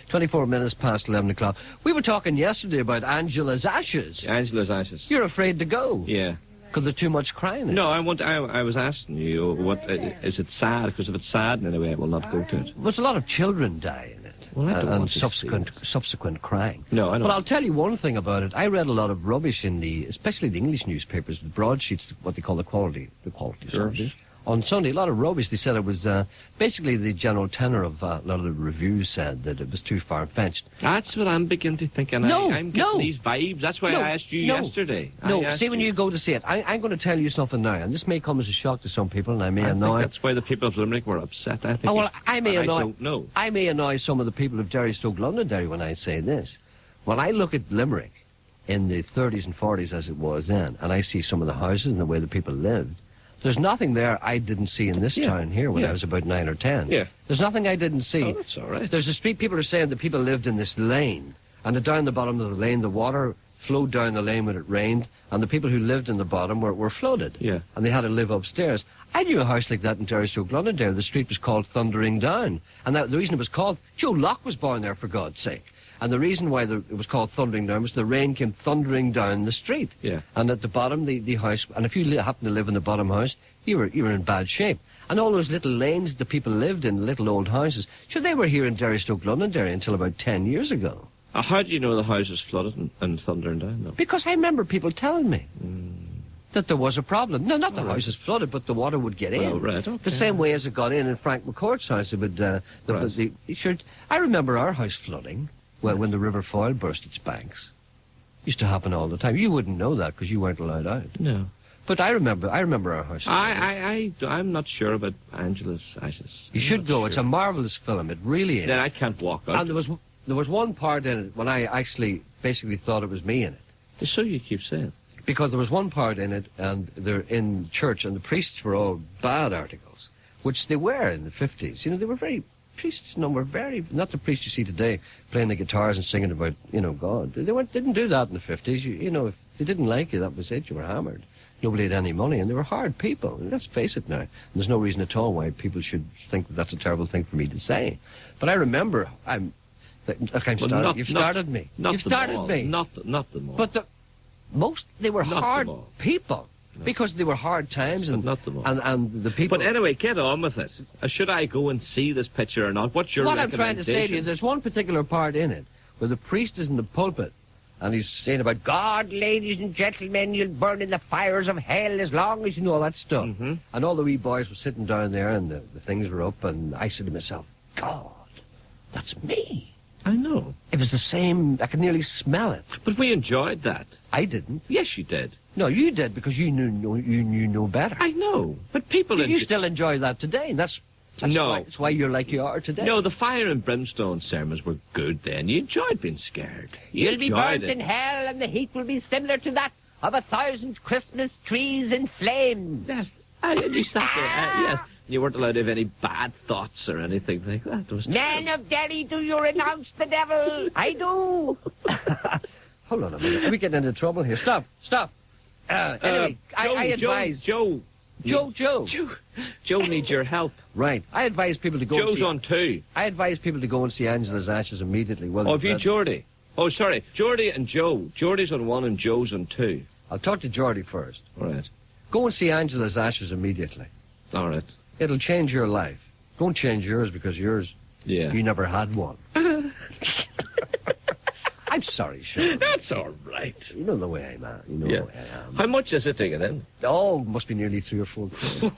24 minutes past 11 o'clock. We were talking yesterday about Angela's ashes. Angela's ashes. You're afraid to go. Yeah. Because there's too much crying. No, I was asking you, what is it sad? Because if it's sad in any way, I will not go to it. There's a lot of children die in it. Well, I don't want to subsequent crying. No, I don't. But I'll tell you one thing about it. I read a lot of rubbish in especially the English newspapers, the broadsheets, what they call the quality sources. On Sunday, a lot of rubbish. They said it was basically the general tenor of a lot of the reviews said that it was too far-fetched. That's what I'm beginning to think, and I'm getting these vibes. That's why I asked you yesterday. When you go to see it, I'm going to tell you something now, and this may come as a shock to some people, and I may annoy. Think that's why the people of Limerick were upset. I think. Oh, well, I don't know. I may annoy some of the people of Gerry, Stoke, Londonderry when I say this. When I look at Limerick in the 30s and 40s as it was then, and I see some of the houses and the way the people lived. There's nothing there I didn't see in this town here when I was about 9 or 10. Yeah. There's nothing I didn't see. Oh, that's all right. There's a street, people are saying that people lived in this lane, and down the bottom of the lane, the water flowed down the lane when it rained, and the people who lived in the bottom were flooded. Yeah. And they had to live upstairs. I knew a house like that in Gerry, Stoke, Londonderry. The street was called Thundering Down. And the reason it was called, Joe Locke was born there, for God's sake. And the reason why it was called Thundering Down was the rain came thundering down the street. Yeah. And at the bottom, the house, and if you happen to live in the bottom house, you were in bad shape. And all those little lanes the people lived in, little old houses, sure, they were here in Gerry, Stoke, Londonderry until about 10 years ago. How do you know the house was flooded and Thundering Down, though? Because I remember people telling me that there was a problem. No, not the house is flooded, but the water would get in. Oh, right, okay. The same way as it got in Frank McCourt's house. It would, I remember our house flooding when the River Foyle burst its banks. Used to happen all the time. You wouldn't know that because you weren't allowed out. No. But I remember our house. I'm not sure about Angela's ashes. You should go. Sure. It's a marvellous film. It really is. Then I can't walk out. And there was one part in it when I actually basically thought it was me in it. So you keep saying. Because there was one part in it, and they're in church, and the priests were all bad articles, which they were in the 50s. You know, they were very... Priests, were very... Not the priests you see today playing the guitars and singing about, God. They didn't do that in the 50s. You know, if they didn't like you, that was it. You were hammered. Nobody had any money, and they were hard people. Let's face it now. And there's no reason at all why people should think that's a terrible thing for me to say. But I remember, you've started me. You've started me. Not the mall. But they were not hard people. No. Because they were hard times and the people... But anyway, get on with it. Should I go and see this picture or not? What's your recommendation? What I'm trying to say to you, there's one particular part in it where the priest is in the pulpit and he's saying about, God, ladies and gentlemen, you'll burn in the fires of hell as long as you know all that stuff. Mm-hmm. And all the wee boys were sitting down there and the things were up, and I said to myself, God, that's me. I know. It was the same. I could nearly smell it. But we enjoyed that. I didn't. Yes, you did. No, you did because you knew no better. I know. But people... You still enjoy that today, and that's why you're like you are today. No, the fire and brimstone sermons were good then. You enjoyed being scared. You'll be burnt in hell, and the heat will be similar to that of 1,000 Christmas trees in flames. Yes. And you sat there, yes. You weren't allowed to have any bad thoughts or anything like that. Men of Derry, do you renounce the devil? I do. Hold on a minute. Are we getting into trouble here? Stop. Anyway, I advise... Joe needs your help. Right. I advise people to go... Joe's on 2. I advise people to go and see Angela's ashes immediately. Have you Geordie? Oh, sorry. Geordie and Joe. Geordie's on 1 and Joe's on 2. I'll talk to Geordie first. All right. Go and see Angela's ashes immediately. All right. It'll change your life. Don't change yours because yours... Yeah. You never had one. I'm sorry, Sean. That's all right. You know the way I'm at. You know the way I am. How much is it to get in? Oh, must be nearly 3 or 4 quid.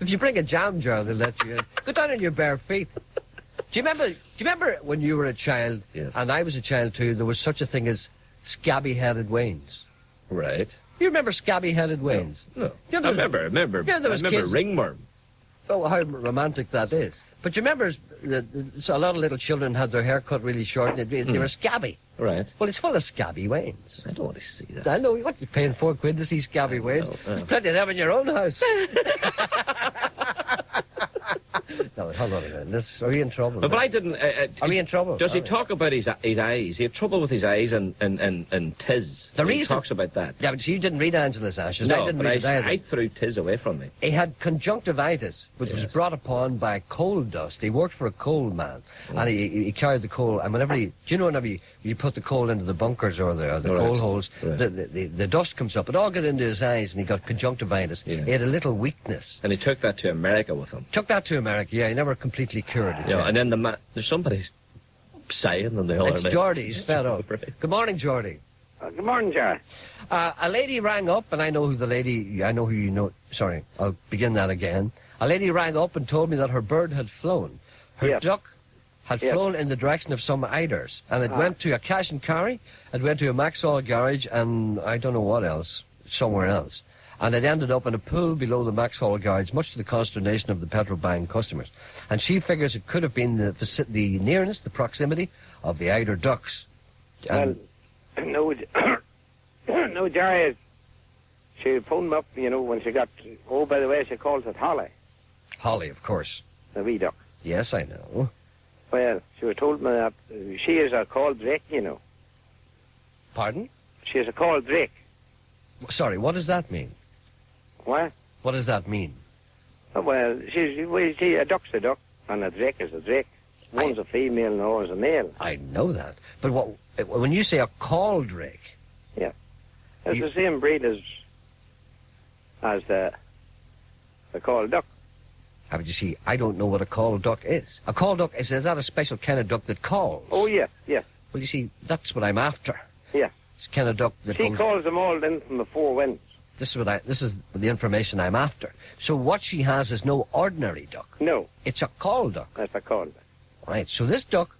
If you bring a jam jar, they'll let you in. Go down on your bare feet. Do you remember when you were a child? Yes. And I was a child too. There was such a thing as scabby-headed wains. Right. You remember scabby-headed wains? No. I remember ringworm. Oh, how romantic that is. But you remember a lot of little children had their hair cut really short and they were scabby. Right. Well, it's full of scabby wains. I don't want to see that. I know. What, you're paying 4 quid to see scabby wains? There's plenty of them in your own house. No, hold on a minute. Are we in trouble? But I didn't... Are we in trouble? Does he talk about his eyes? He had trouble with his eyes and Tiz. The reason... He talks about that. Yeah, but you didn't read Angela's Ashes. No, I didn't but read it either. I threw Tiz away from me. He had conjunctivitis, which was brought upon by coal dust. He worked for a coal man, and he carried the coal. And whenever do you know whenever you put the coal into the bunkers or the coal holes, the dust comes up. It all got into his eyes, and he got conjunctivitis. Yeah. He had a little weakness. And he took that to America with him. Took that to America, yeah. He never completely cured it. Yeah, and then there's somebody sighing on the other. It's Geordie. He's fed up. Good morning, Geordie. Good morning, Gerry. A lady rang up, and I know who you know. Sorry, I'll begin that again. A lady rang up and told me that her bird had flown. Her duck had flown in the direction of some eiders, and it went to a cash and carry, it went to a Maxall garage, and I don't know what else, somewhere else. And it ended up in a pool below the Maxall garage, much to the consternation of the petrol buying customers. And she figures it could have been the nearness, the proximity of the eider ducks. Well, no, no, Gerry, she phoned me up, when she got, by the way, she calls it Holly. Holly, of course. The wee duck. Yes, I know. Well, she told me that she is a called drake, Pardon? She is a called drake. Sorry, what does that mean? What? What does that mean? Oh, well, a duck's a duck, and a drake is a drake. One's a female and one's a male. I know that. But when you say a call drake... Yeah. It's the same breed as the called duck. But you see, I don't know what a call duck is. A call duck, is that a special kind of duck that calls? Oh, yeah, yeah. Well, you see, that's what I'm after. Yeah. It's kind of duck that She calls them all in from the four winds. This is the information I'm after. So what she has is no ordinary duck. No. It's a call duck. That's a call duck. Right, so this duck,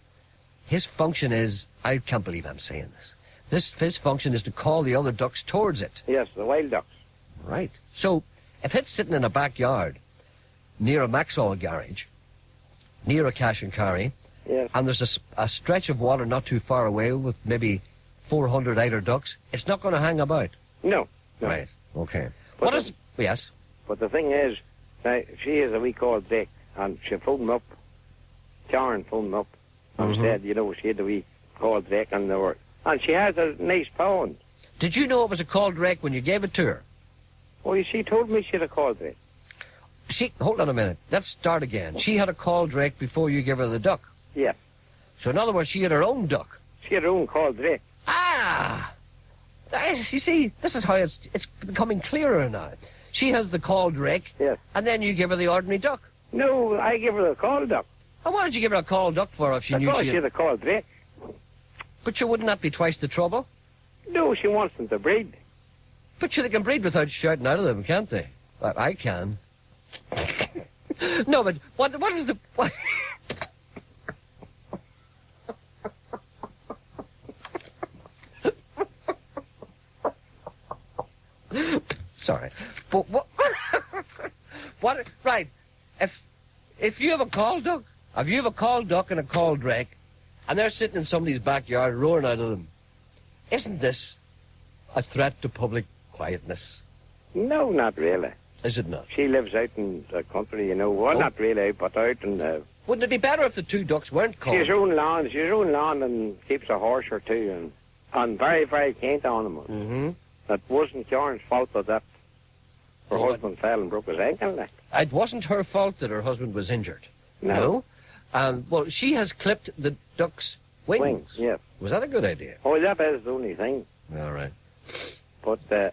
his function is, I can't believe I'm saying this. His function is to call the other ducks towards it. Yes, the wild ducks. Right. So if it's sitting in a backyard near a Maxall garage, near a cash and carry, yes, and there's a stretch of water not too far away with maybe 400 eider ducks, it's not going to hang about. No. Right, okay. Yes? But the thing is, now, she is a wee called drake, and she phoned me up, Karen phoned me up, and said, she had a wee called drake, and she has a nice pound. Did you know it was a called drake when you gave it to her? Oh, she told me she had a called drake. Hold on a minute. Let's start again. She had a called drake before you gave her the duck. Yeah. So in other words, she had her own duck. She had her own called drake. Ah! You see, this is how it's becoming clearer now. She has the called drake, yes, and then you give her the ordinary duck. No, I give her the called duck. And why did you give her a called duck for if she knew she had a called drake? But wouldn't that be twice the trouble? No, she wants them to breed. But they can breed without shouting out of them, can't they? I can. No, but what is the... What? Sorry. But what... Right. If you have a call duck, and a call drake, and they're sitting in somebody's backyard roaring out of them, isn't this a threat to public quietness? No, not really. Is it not? She lives out in the country, Well, not really, but out in the... Wouldn't it be better if the two ducks weren't called? She's her own lawn and keeps a horse or two and very, very keen animals. Mm-hmm. That wasn't Karen's fault that her husband fell and broke his ankle. It wasn't her fault that her husband was injured. No. Well, she has clipped the duck's wings. Yes. Was that a good idea? Oh, that is the only thing. All right. But the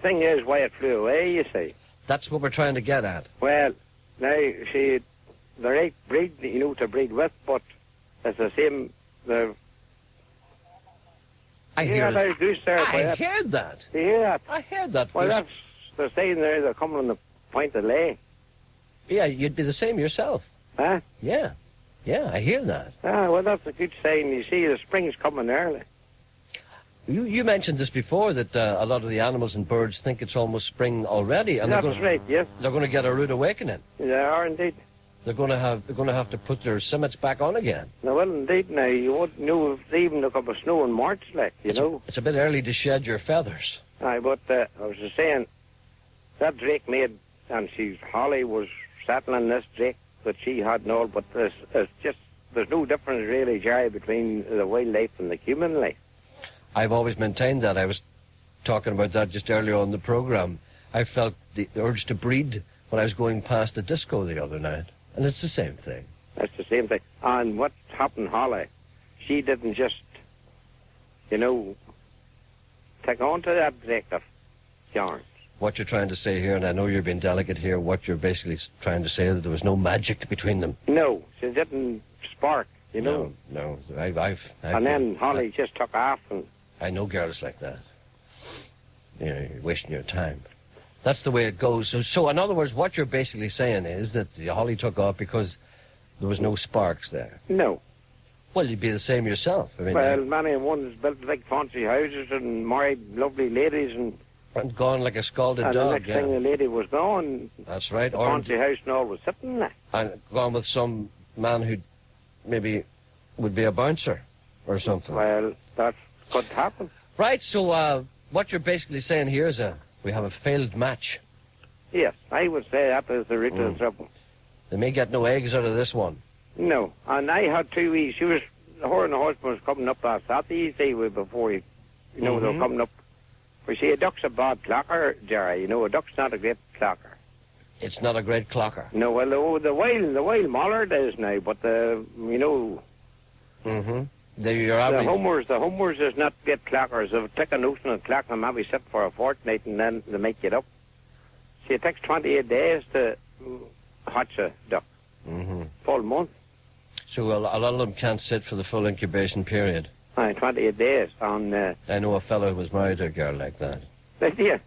thing is why it flew away, you see. That's what we're trying to get at. Well, now, they're right breed, to breed with, but it's the same... I hear that. I heard that. You hear that? I heard that. Well, they're saying they're coming on the point of lay. Yeah, you'd be the same yourself. Huh? Yeah. Yeah, I hear that. Ah, well, that's a good sign. You see, the spring's coming early. You mentioned this before, that a lot of the animals and birds think it's almost spring already, and that's right. Yes, they're going to get a rude awakening. They are indeed. They're going to have to put their summits back on again. No, well, indeed. Now you wouldn't know if they even look up a snow in March, It's a bit early to shed your feathers. Aye, but I was just saying that drake made, and Holly was settling this drake, that she had and all, but there's no difference really, Gerry, between the wildlife and the human life. I've always maintained that. I was talking about that just earlier on the programme. I felt the urge to breed when I was going past a disco the other night. And it's the same thing. That's the same thing. And what happened, Holly, she didn't just, take on to that break of yarns. What you're trying to say here, and I know you're being delicate here, what you're basically trying to say is that there was no magic between them. No, she didn't spark, No. And then Holly just took off. And I know girls like that. You're wasting your time. That's the way it goes. So in other words, what you're basically saying is that Holly took off because there was no sparks there. No. Well, you'd be the same yourself. I mean, Well, many ones built big fancy houses and married lovely ladies and gone like a scalded the dog, next thing the lady was gone. That's right. The Or fancy house and all was sitting there. and gone with some man who maybe would be a bouncer or something. Well, that could happen. Right, so what you're basically saying here is we have a failed match. Yes, I would say that is the root of the trouble. They may get no eggs out of this one. No, and I had 2 weeks. Her and the husband was coming up last Saturday before they were coming up. But see, a duck's a bad clocker, Gerry. A duck's not a great clocker. It's not a great clocker. No, well, the wild mallard is now, but You're the average. homers is not great clockers. If take a notion and clock them, maybe sit for a fortnight and then they make it up. See, it takes 28 days to hatch a duck. Full month. So a lot of them can't sit for the full incubation period. 28 days. And I know a fellow who was married to a girl like that. yeah.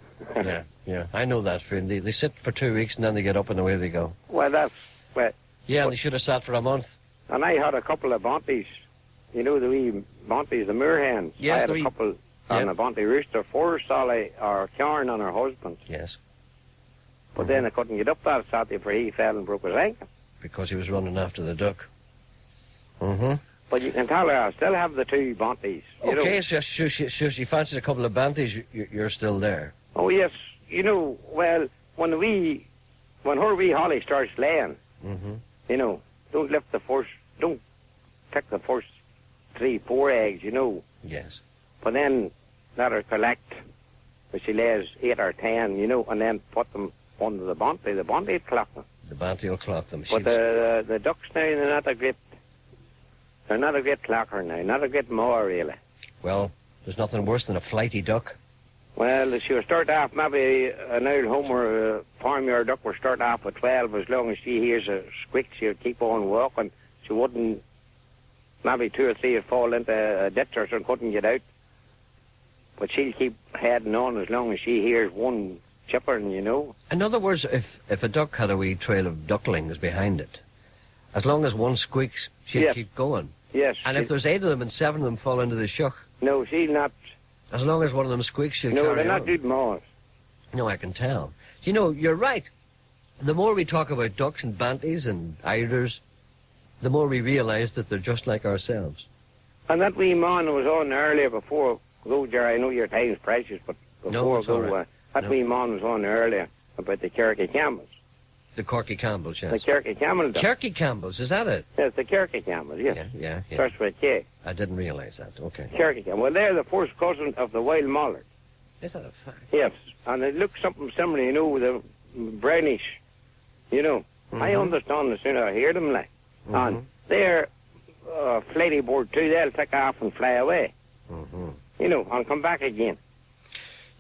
Yeah. I know that feeling. They sit for 2 weeks and then they get up and away they go. Well, Yeah, and they should have sat for a month. and I had a couple of bonties. The wee bonties, the moorhens. Yes, I had the a wee- couple yeah. on a bonty rooster, 4 Sally or Karen and her husband. Yes, But then I couldn't get up that Saturday for he fell and broke his ankle. because he was running after the duck. But you can tell her I still have the 2 bonties. Okay, so she fancies a couple of banties, you're still there. Oh yes, well when her wee Holly starts laying, don't lift don't pick the first 3, 4 eggs, Yes. But then let her collect when she lays 8 or 10, and then put them under the bonty. The bonty clock them. The banty will clock them. But the ducks now, they're not a great clocker now, not a great mower really. Well, there's nothing worse than a flighty duck. Well, she'll start off, maybe an old homer farmyard duck will start off with 12. As long as she hears a squeak, she'll keep on walking. She wouldn't, maybe 2 or 3 would fall into a ditch or something, couldn't get out. But she'll keep heading on as long as she hears one chippering, In other words, if a duck had a wee trail of ducklings behind it, as long as one squeaks, she'll Yes. keep going. Yes. And if there's 8 of them and 7 of them fall into the shuck, No, she'll not. as long as one of them squeaks, she'll No, carry they're not on. good mowers. No, I can tell. You're right. The more we talk about ducks and banties and eiders, the more we realise that they're just like ourselves. And that wee man was on earlier before, Gerry, I know your time's precious, but before it's all right. that No. wee man was on earlier about the Kirky Campbells. The Corky Campbells, The yes. Kirky Campbell duck. Kirky Campbells, is that it? Yes, the Kirky Campbells, yes. Yeah. Starts with a K. I didn't realise that. Okay. Kirky Campbell. Well, they're the first cousin of the wild mallard. Is that a fact? Yes. And it looks something similar, with a brownish, I understand as soon as I hear them, like. And they're flighty bird too. They'll take off and fly away, and come back again.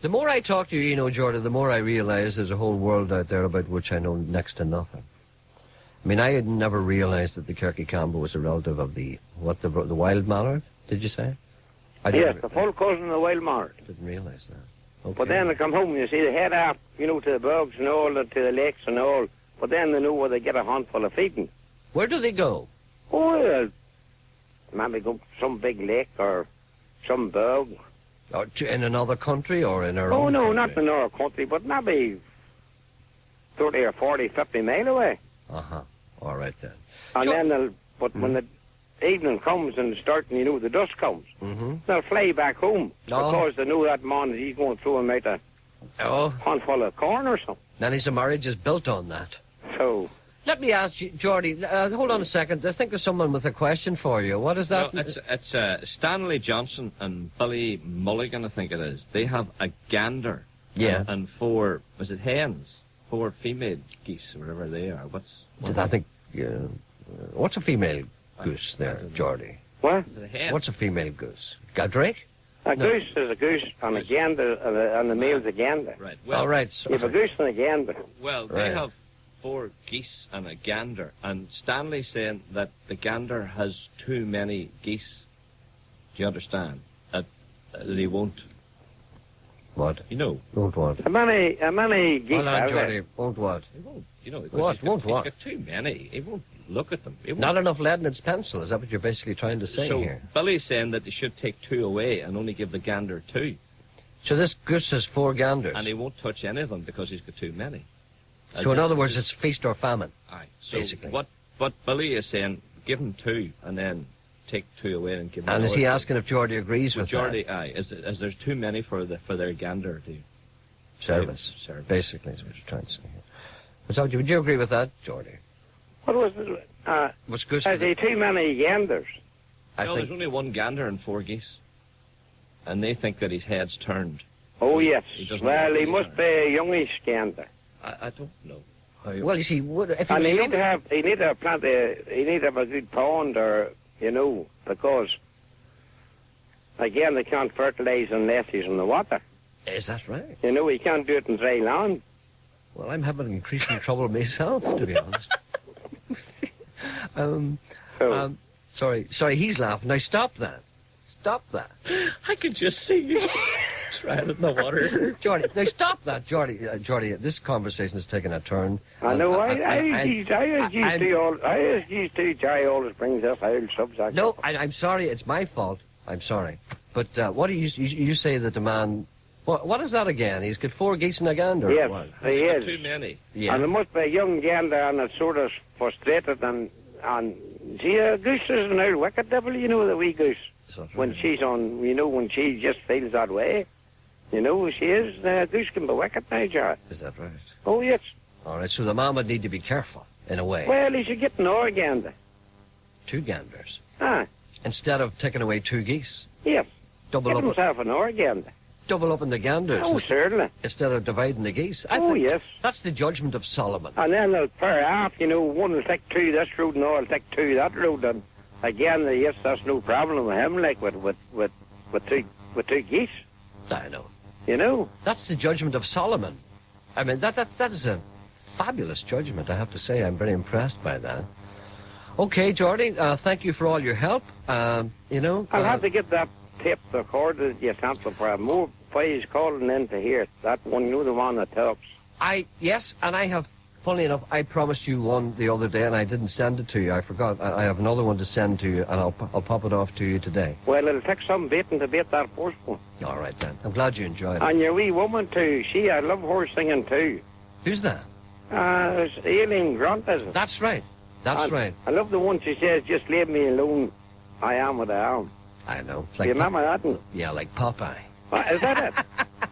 The more I talk to you, Geordie, the more I realise there's a whole world out there about which I know next to nothing. I mean, I had never realised that the Kirky Campbell was a relative of the wild mallard, did you say? Yes, the full cousin of the wild mallard. Didn't realise that. Okay. But then they come home, you see, they head off, to the bogs and all, and to the lakes and all. But then they know where they get a handful of feeding. Where do they go? Oh, well, maybe go to some big lake or some bog. In another country or in our own Oh, no, country? not in our country, but maybe 30 or 40, 50 mile away. Uh-huh. All right, then. And Sure. then when the evening comes and starting, the dusk comes, Mm-hmm. they'll fly back home Oh. because they know that man, he's going to throw him out a Oh, handful of corn or something. Nanny's marriage is built on that. So, Let me ask you, Geordie, hold on a second. I think there's someone with a question for you. What is that? No, it's Stanley Johnson and Billy Mulligan, I think it is. They have a gander. Yeah. And 4, was it hens? 4 female geese, whatever they are. I think, what's a female goose there, Geordie? What? Is it a hen? What's a female goose? A drake? A No. goose is a goose, and a gander, and the male's a gander. Right. All right. You have a goose and a gander. Well, Right. they have 4 geese and a gander, and Stanley's saying that the gander has too many geese. Do you understand? That he won't, What? you know, Won't what? How many geese Hold on, have Geordie. there? Won't what? he won't, you know, because What? he's got, Won't what? he's got too many. He won't look at them. He won't. Not enough lead in its pencil. Is that what you're basically trying to say So here? Billy's saying that they should take 2 away and only give the gander 2, So this goose has 4 ganders. and he won't touch any of them because he's got too many. So in other words, it's feast or famine. Aye. So basically. what Billy is saying, give him 2 and then take 2 away and give him. And is another he 2. asking if Geordie agrees with Geordie, aye, is there's too many for their gander to that? Service. Service. Basically, is what you're trying to say here. So would you agree with that, Geordie? What was it? What's goose? Has he too many ganders? I No, there's think. only 1 gander and 4 geese, and they think that his head's turned. Oh, yes. He doesn't Well, know he what must he's be a youngish gander. I don't know. Well, you see, if he And was he a need young- to have, he need to have he need to have a good pond, or, you know, because, again, they can't fertilize unless he's in the water. Is that right? You know, he can't do it in dry land. Well, I'm having increasing trouble myself, to be honest. So, Sorry, he's laughing. Now stop that. Stop that. I can just see you trying it in the water. Geordie, now stop that, Geordie. Geordie, this conversation has taken a turn. I know, I I'm- used to, Jerry always brings up old subjects. No, I'm sorry. It's my fault. I'm sorry. But what do you say that the man... What is that again? He's got 4 geese and a gander? or Yes, what? he He's got is. too many. Yeah. And there must be a young gander, and it's sort of frustrated, and see, a goose is an old wicked devil, you know, the wee goose. Is that right? When she's on, you know, when she just feels that way. You know, she is, goose can be wicked now, Jerry. Is that right? Oh, yes. All right, so the man would need to be careful, in a way. Well, he should get an hour gander. 2 ganders. Ah, Instead of taking away 2 geese. yes. Double Get up, himself an hour gander. double up in the ganders Oh, certainly. instead of dividing the geese. I Oh, think yes. that's the judgment of Solomon. And then they'll pair off, you know, one will take 2 this road, and the other will take 2 that road, and again, yes, that's no problem with him, like with two geese, I know. you know. That's the judgment of Solomon. I mean, that is a fabulous judgment, I have to say. I'm very impressed by that. Okay, Geordie, thank you for all your help. You know, I'll have to get that tape recorded, you sample for more boys calling in to hear it. That one, you know, the one that talks. Yes, and I have, funnily enough, I promised you one the other day and I didn't send it to you. I forgot. I have another one to send to you, and I'll pop it off to you today. Well, it'll take some baiting to bait that first one. All right, then. I'm glad you enjoyed it. And your wee woman, too. I love her singing, too. Who's that? It's Aileen Grant, is it? That's right. That's And right. I love the one she says, just leave me alone. I am what I am. I know. Do you remember that one? Yeah, like Popeye. Is that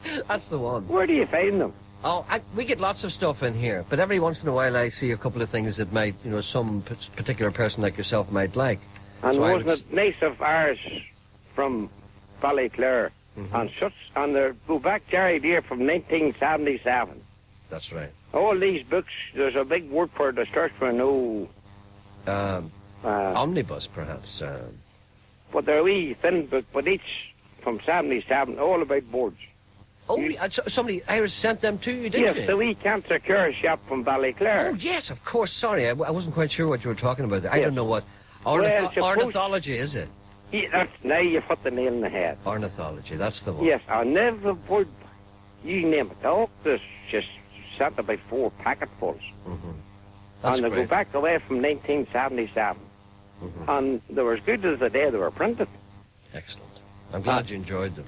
it? That's the one. Where do you find them? Oh, we get lots of stuff in here, but every once in a while I see a couple of things that might, you know, some particular person like yourself might like. And So I wasn't would it nice of ours from Ballyclare? And such, and they go back, Gerry, dear, from 1977. That's right. All these books, there's a big word for the search for no, Omnibus, perhaps. but they're a wee thin book, but each from 77, all about birds. Oh, somebody, Iris sent them to you, didn't Yes, she? the wee cancer cure shop from Ballyclare. Oh, yes, of course. Sorry, I wasn't quite sure what you were talking about. I Yes. don't know what. Well, suppose- Ornithology, is it? Yeah, now you put the nail in the head. Ornithology, that's the one. Yes, I never would, you name it, all this just sent about 4 packetfuls. That's and they great. go back away from 1977. And they were as good as the day they were printed. Excellent. I'm glad you enjoyed them.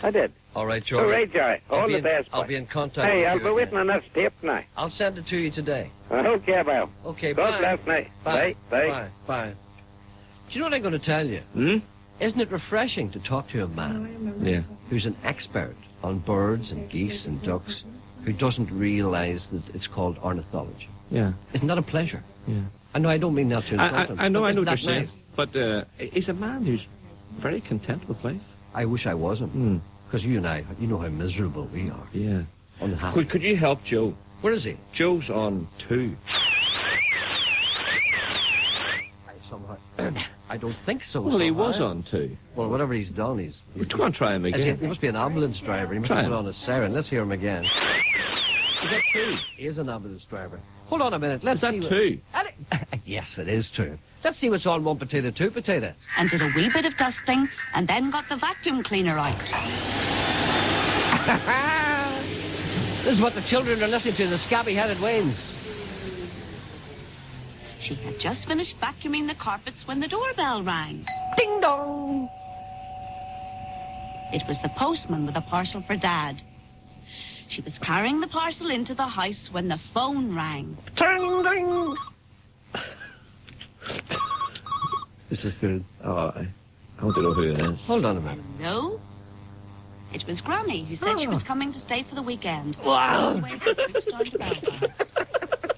I did. All right, All George. right, Jerry. All the best. I'll boy. be in contact Hey, with I'll you be again. waiting on this tape now. I'll send it to you today. Okay, well. Okay, God bye. bless now. Bye. Bye. Bye. Bye. Do you know what I'm going to tell you? Hmm? Isn't it refreshing to talk to a man Yeah. who's an expert on birds and geese and ducks who doesn't realise that it's called ornithology. Yeah. Isn't that a pleasure? Yeah. I know I don't mean that to insult him. I know but what isn't you're that saying. nice? But he's a man who's very content with life. I wish I wasn't. Because you and I, you know how miserable we are. Yeah. Unhappy. Could you help Joe? Where is he? Joe's on 2. I don't think so. Well, he somehow. was on 2. Well, whatever he's done, he's... Come on, try him He again. must be an ambulance driver. He must Try have put him. on a siren. Let's hear him again. Is that 2? He is an ambulance driver. Hold on a minute. Let's Is see. that 2? Yes, it is true. Let's see what's on 1 potato, 2 potato. And did a wee bit of dusting and then got the vacuum cleaner out. This is what the children are listening to, the scabby-headed wains. She had just finished vacuuming the carpets when the doorbell rang. Ding dong! It was the postman with a parcel for Dad. She was carrying the parcel into the house when the phone rang. Ding ding! This is good. Oh, I want to know who it is. Hold on a minute. No. It was Granny who said she was coming to stay for the weekend. Wow! Away from Brixton to Belfast.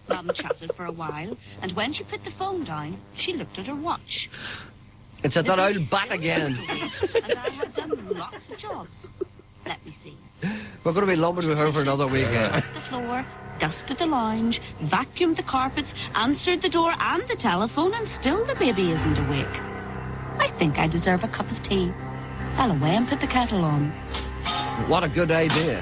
Mum chatted for a while, and when she put the phone down, she looked at her watch. It's at that The old days bat still again. went away, and I have done lots of jobs. Let me see. We're going to be lumbered with her for another weekend. Swept the floor, dusted the lounge, vacuumed the carpets, answered the door and the telephone, and still the baby isn't awake. I think I deserve a cup of tea. I'll away and put the kettle on. What a good idea.